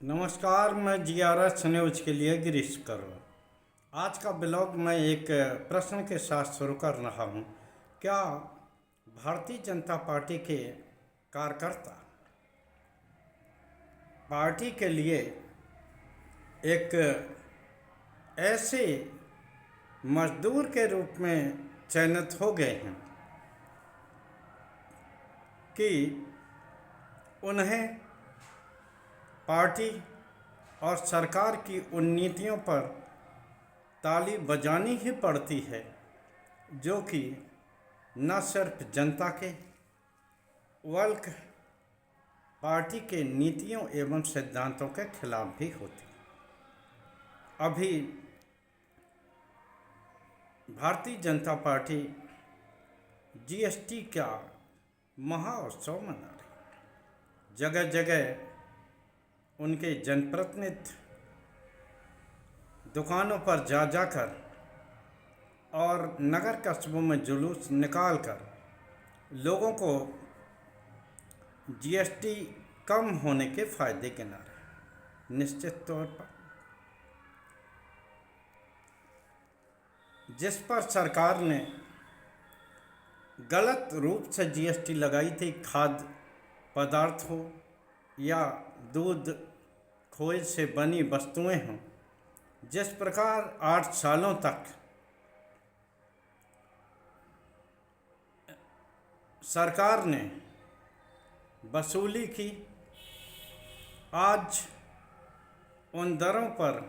नमस्कार, मैं GRS news के लिए गिरीश करो। आज का ब्लॉग मैं एक प्रश्न के साथ शुरू कर रहा हूँ। क्या भारतीय जनता पार्टी के कार्यकर्ता पार्टी के लिए एक ऐसे मजदूर के रूप में चयनित हो गए हैं कि उन्हें पार्टी और सरकार की उन नीतियों पर ताली बजानी ही पड़ती है जो कि न सिर्फ जनता के बल्कि पार्टी के नीतियों एवं सिद्धांतों के खिलाफ भी होती। अभी भारतीय जनता पार्टी GST का महाउत्सव मना रही। जगह जगह उनके जनप्रतिनिधि दुकानों पर जा जाकर और नगर कस्बों में जुलूस निकालकर लोगों को GST कम होने के फायदे गिना रहे। निश्चित तौर पर जिस पर सरकार ने गलत रूप से GST लगाई थी, खाद्य पदार्थ हो या दूध खोए से बनी वस्तुएं हों, जिस प्रकार 8 सालों तक सरकार ने वसूली की, आज उन दरों पर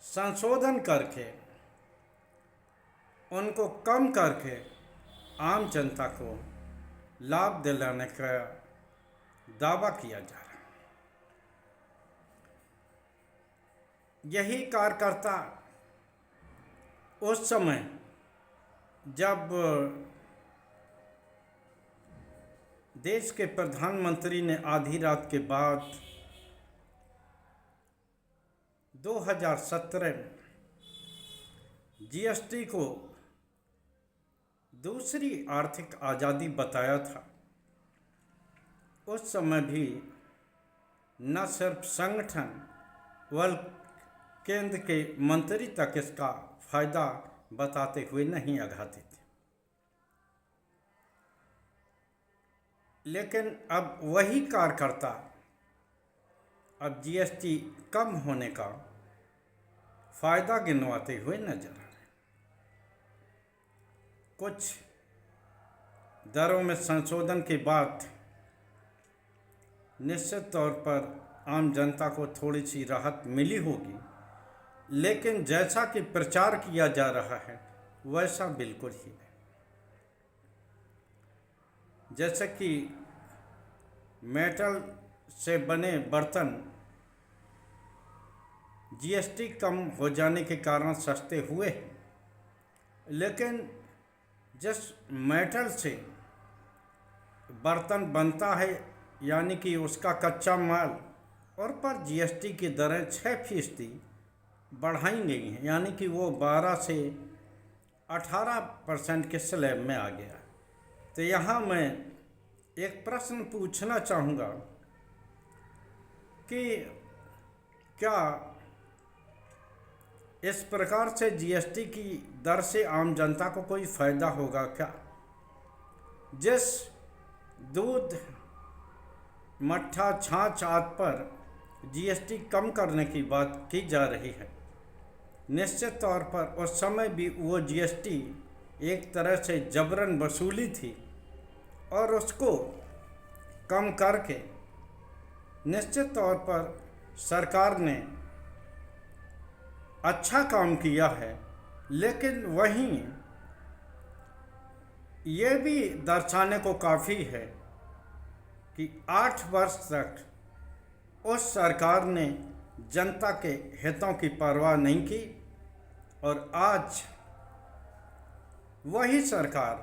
संशोधन करके उनको कम करके आम जनता को लाभ दिलाने का दावा किया जा रहा है। यही कार्यकर्ता उस समय जब देश के प्रधानमंत्री ने आधी रात के बाद 2017 में GST को दूसरी आर्थिक आज़ादी बताया था, उस समय भी न सिर्फ संगठन बल्कि केंद्र के मंत्री तक इसका फायदा बताते हुए नहीं आघाते थे। लेकिन अब वही कार्यकर्ता अब GST कम होने का फायदा गिनवाते हुए नजर आ रहे। कुछ दरों में संशोधन के बाद निश्चित तौर पर आम जनता को थोड़ी सी राहत मिली होगी, लेकिन जैसा कि प्रचार किया जा रहा है वैसा बिल्कुल ही नहीं। जैसे कि मेटल से बने बर्तन GST कम हो जाने के कारण सस्ते हुए हैं, लेकिन जिस मेटल से बर्तन बनता है यानी कि उसका कच्चा माल और पर GST की दरें 6% बढ़ाई गई हैं, यानी कि वो 12 से 18% के स्लैब में आ गया। तो यहाँ मैं एक प्रश्न पूछना चाहूँगा कि क्या इस प्रकार से GST की दर से आम जनता को कोई फायदा होगा क्या? जिस दूध, मट्ठा, छाछ आदि पर GST कम करने की बात की जा रही है, निश्चित तौर पर उस समय भी वो GST एक तरह से जबरन वसूली थी और उसको कम करके निश्चित तौर पर सरकार ने अच्छा काम किया है। लेकिन वहीं ये भी दर्शाने को काफ़ी है कि 8 वर्ष तक उस सरकार ने जनता के हितों की परवाह नहीं की और आज वही सरकार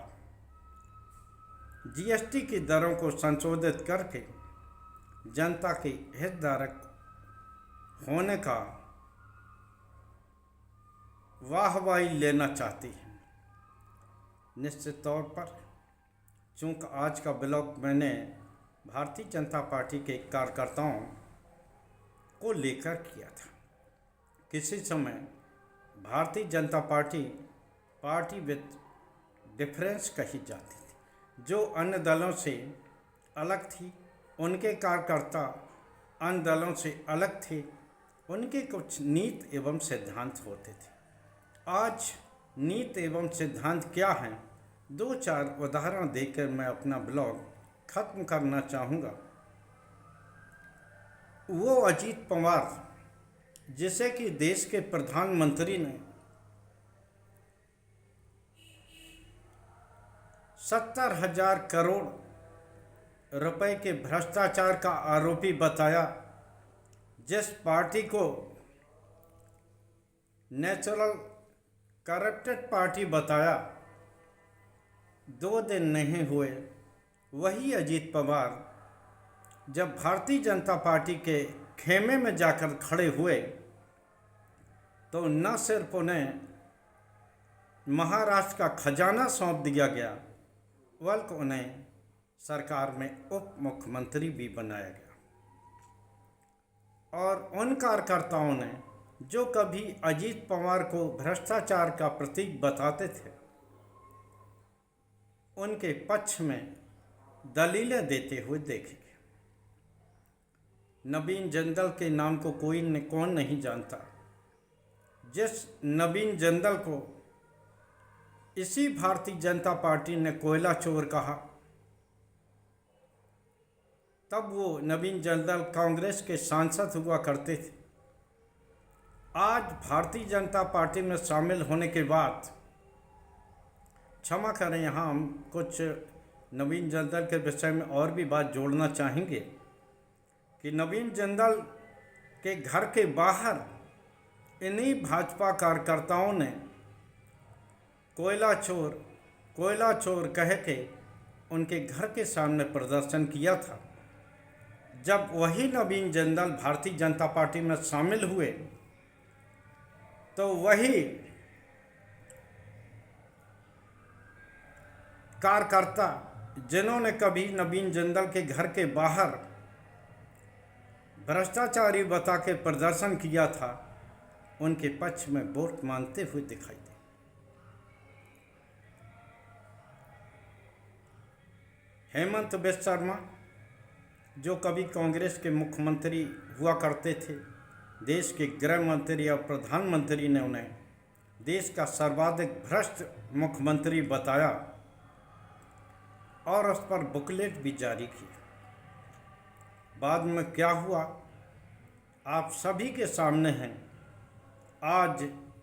GST की दरों को संशोधित करके जनता के हितधारक होने का वाहवाही लेना चाहती है। निश्चित तौर पर चूँकि आज का ब्लॉग मैंने भारतीय जनता पार्टी के कार्यकर्ताओं को लेकर किया था। किसी समय Bharatiya Janata party with difference कही जाती थी, जो अन्य दलों से अलग थी। उनके कार्यकर्ता अन्य दलों से अलग थे। उनके कुछ नीति एवं सिद्धांत होते थे। आज नीति एवं सिद्धांत क्या हैं, 2-4 उदाहरण देकर मैं अपना ब्लॉग खत्म करना चाहूँगा। वो अजीत पवार, जिसे कि देश के प्रधानमंत्री ने 70,000 करोड़ रुपए के भ्रष्टाचार का आरोपी बताया, जिस पार्टी को नेचुरल करप्टेड पार्टी बताया, 2 दिन नहीं हुए वही अजीत पवार जब भारतीय जनता पार्टी के खेमे में जाकर खड़े हुए तो न सिर्फ उन्हें महाराष्ट्र का खजाना सौंप दिया गया, बल्कि उन्हें सरकार में उप मुख्यमंत्री भी बनाया गया। और उन कार्यकर्ताओं ने जो कभी अजीत पवार को भ्रष्टाचार का प्रतीक बताते थे, उनके पक्ष में दलीलें देते हुए देखे गए। नवीन जिंदल के नाम को कौन नहीं जानता। जिस नवीन जिंदल को इसी भारतीय जनता पार्टी ने कोयला चोर कहा, तब वो नवीन जिंदल कांग्रेस के सांसद हुआ करते थे। आज भारतीय जनता पार्टी में शामिल होने के बाद, क्षमा करें, यहाँ हम कुछ नवीन जिंदल के विषय में और भी बात जोड़ना चाहेंगे कि नवीन जिंदल के घर के बाहर इन्हीं भाजपा कार्यकर्ताओं ने कोयला चोर कह के उनके घर के सामने प्रदर्शन किया था। जब वही नवीन जिंदल भारतीय जनता पार्टी में शामिल हुए तो वही कार्यकर्ता जिन्होंने कभी नवीन जिंदल के घर के बाहर भ्रष्टाचारी बता के प्रदर्शन किया था, उनके पक्ष में वोट मांगते हुए दिखाई दे। हेमंत बिस्वा शर्मा, जो कभी कांग्रेस के मुख्यमंत्री हुआ करते थे, देश के गृह मंत्री और प्रधानमंत्री ने उन्हें देश का सर्वाधिक भ्रष्ट मुख्यमंत्री बताया और उस पर बुकलेट भी जारी की। बाद में क्या हुआ, आप सभी के सामने हैं। आज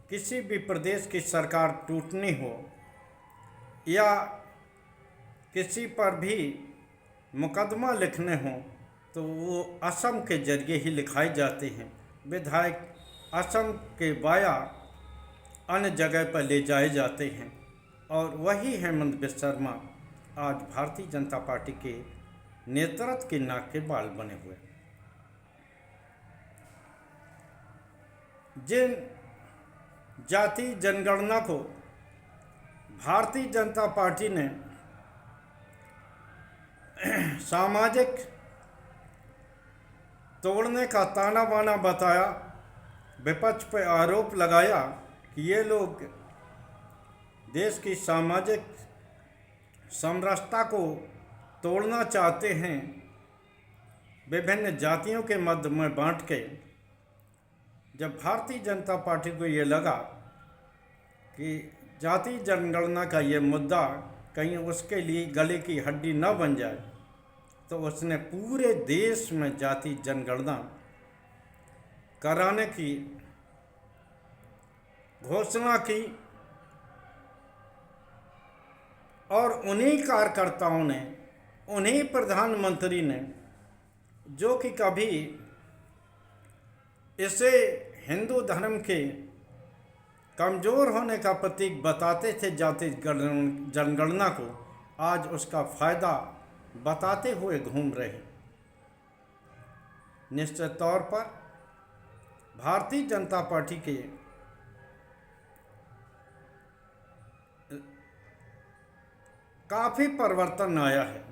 किसी भी प्रदेश की सरकार टूटनी हो या किसी पर भी मुकदमा लिखने हो तो वो असम के जरिए ही लिखाए जाते हैं। विधायक असम के वाया अन्य जगह पर ले जाए जाते हैं। और वही हेमंत बिस्वा शर्मा आज भारतीय जनता पार्टी के नेतृत्व के नाक के बाल बने हुए। जिन जाति जनगणना को भारतीय जनता पार्टी ने सामाजिक तोड़ने का ताना बाना बताया, विपक्ष पर आरोप लगाया कि ये लोग देश की सामाजिक समरसता को तोड़ना चाहते हैं, विभिन्न जातियों के मध्य में बांट के। जब भारतीय जनता पार्टी को ये लगा कि जाति जनगणना का ये मुद्दा कहीं उसके लिए गले की हड्डी न बन जाए, तो उसने पूरे देश में जाति जनगणना कराने की घोषणा की। और उन्हीं कार्यकर्ताओं ने, उन्हीं प्रधानमंत्री ने, जो कि कभी इसे हिंदू धर्म के कमज़ोर होने का प्रतीक बताते थे जाति जनगणना को, आज उसका फायदा बताते हुए घूम रहे। निश्चित तौर पर भारतीय जनता पार्टी के काफ़ी परिवर्तन आया है।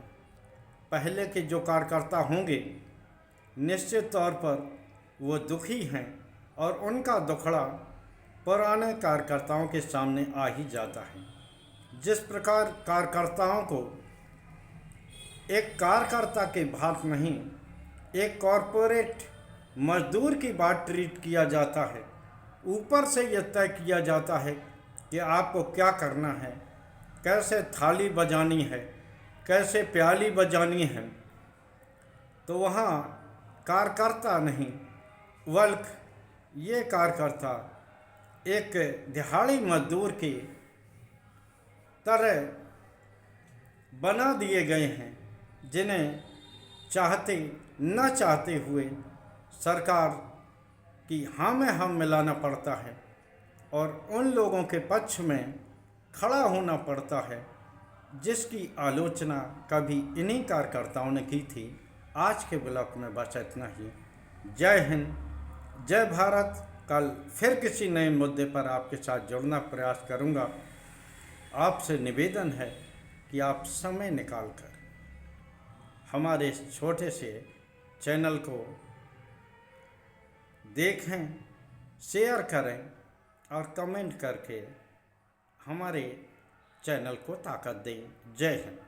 पहले के जो कार्यकर्ता होंगे निश्चित तौर पर वो दुखी हैं और उनका दुखड़ा पुराने कार्यकर्ताओं के सामने आ ही जाता है। जिस प्रकार कार्यकर्ताओं को एक कार्यकर्ता के बात नहीं, एक कॉरपोरेट मजदूर की बात ट्रीट किया जाता है। ऊपर से यह तय किया जाता है कि आपको क्या करना है, कैसे थाली बजानी है, कैसे प्याली बजानी है। तो वहाँ कार्यकर्ता नहीं, बल्कि ये कार्यकर्ता एक दिहाड़ी मजदूर की तरह बना दिए गए हैं, जिन्हें चाहते न चाहते हुए सरकार की हाँ में हम मिलाना पड़ता है और उन लोगों के पक्ष में खड़ा होना पड़ता है जिसकी आलोचना कभी इन्हीं कार्यकर्ताओं ने की थी। आज के ब्लॉग में बस इतना ही। जय हिंद, जय भारत। कल फिर किसी नए मुद्दे पर आपके साथ जुड़ना प्रयास करूंगा। आपसे निवेदन है कि आप समय निकालकर हमारे इस छोटे से चैनल को देखें, शेयर करें और कमेंट करके हमारे चैनल को ताकत दें। जय हिंद।